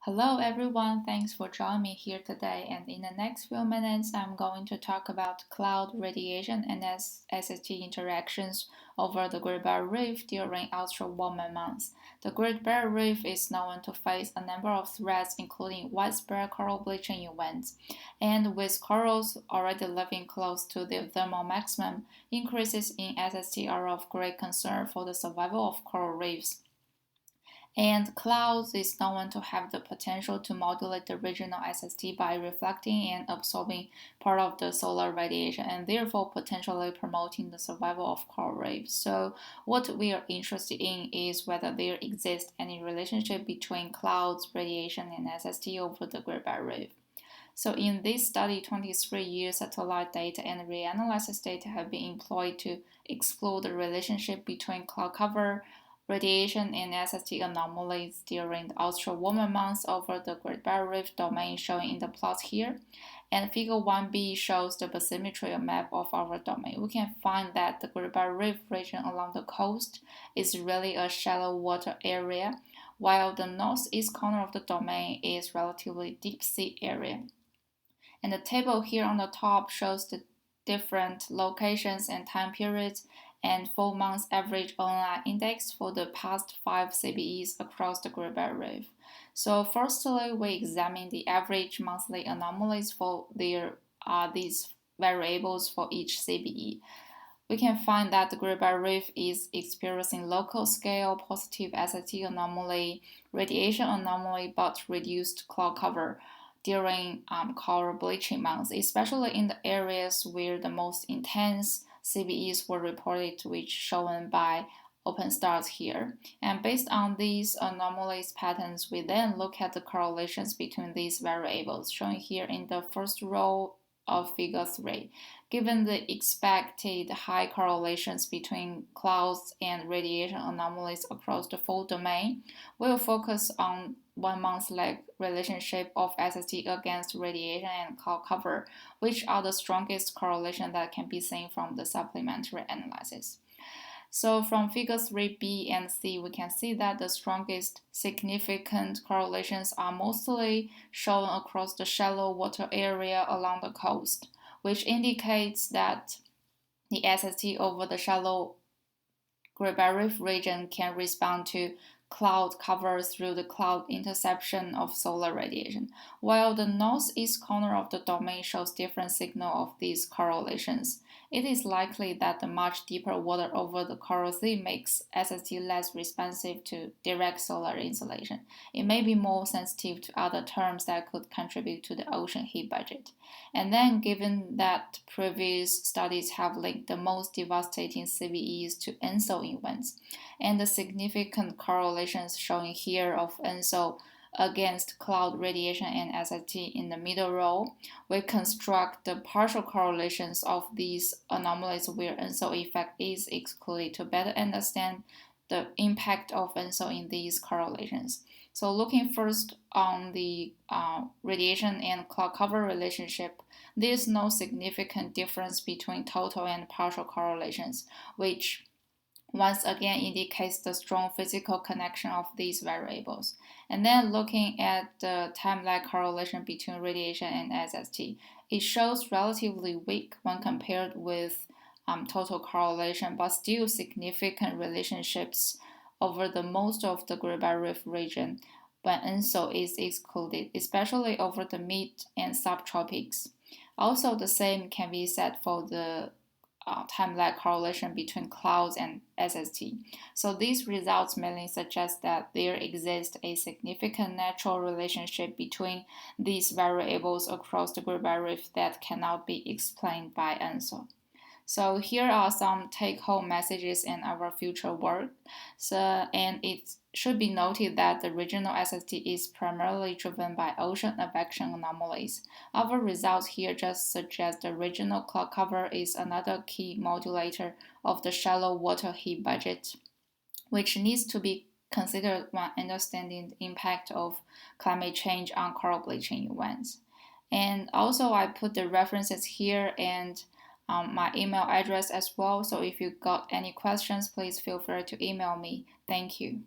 Hello everyone, thanks for joining me here today. And in the next few minutes, I'm going to talk about cloud radiation and SST interactions over the Great Barrier Reef during ultra warmer months. The Great Barrier Reef is known to face a number of threats, including widespread coral bleaching events. And with corals already living close to their thermal maximum, increases in SST are of great concern for the survival of coral reefs. And clouds is known to have the potential to modulate the regional SST by reflecting and absorbing part of the solar radiation and therefore potentially promoting the survival of coral reefs. So what we are interested in is whether there exists any relationship between clouds, radiation, and SST over the Great Barrier Reef. So in this study, 23-year satellite data and reanalysis data have been employed to explore the relationship between cloud cover, radiation, and SST anomalies during the ultra warmer months over the Great Barrier Reef domain shown in the plots here. And figure 1b shows the bathymetry map of our domain. We can find that the Great Barrier Reef region along the coast is really a shallow water area, while the northeast corner of the domain is relatively deep sea area. And the table here on the top shows the different locations and time periods and 4 months average online index for the past 5 CBEs across the Great Barrier Reef. So firstly, we examine the average monthly anomalies for these variables for each CBE. We can find that the Great Barrier Reef is experiencing local scale positive SST anomaly, radiation anomaly, but reduced cloud cover during coral bleaching months, especially in the areas where the most intense CBEs were reported, which shown by open stars here. And based on these anomalous patterns, we then look at the correlations between these variables, shown here in the first row of figure 3. Given the expected high correlations between clouds and radiation anomalies across the full domain, we will focus on 1 month lag relationship of SST against radiation and cloud cover, which are the strongest correlation that can be seen from the supplementary analysis. So from figure 3b and c, we can see that the strongest significant correlations are mostly shown across the shallow water area along the coast, which indicates that the SST over the shallow Great Barrier Reef region can respond to cloud cover through the cloud interception of solar radiation, while the northeast corner of the domain shows different signal of these correlations. It is likely that the much deeper water over the coral sea makes SST less responsive to direct solar insolation. It may be more sensitive to other terms that could contribute to the ocean heat budget. And then, given that previous studies have linked the most devastating CVEs to ENSO events, and the significant correlations shown here of ENSO against cloud radiation and SST in the middle row, we construct the partial correlations of these anomalies where ENSO effect is excluded to better understand the impact of ENSO in these correlations. So looking first on the radiation and cloud cover relationship, there is no significant difference between total and partial correlations, which once again indicates the strong physical connection of these variables. And then looking at the time lag correlation between radiation and SST, it shows relatively weak when compared with total correlation, but still significant relationships over the most of the Great Barrier Reef region when ENSO is excluded, especially over the mid and subtropics. Also, the same can be said for the time lag correlation between clouds and SST. So these results mainly suggest that there exists a significant natural relationship between these variables across the Great Barrier Reef that cannot be explained by ENSO. So here are some take-home messages in our future work. And it should be noted that the regional SST is primarily driven by ocean advection anomalies. Our results here just suggest the regional cloud cover is another key modulator of the shallow water heat budget, which needs to be considered when understanding the impact of climate change on coral bleaching events. And also I put the references here and my email address as well. So if you got any questions, please feel free to email me. Thank you.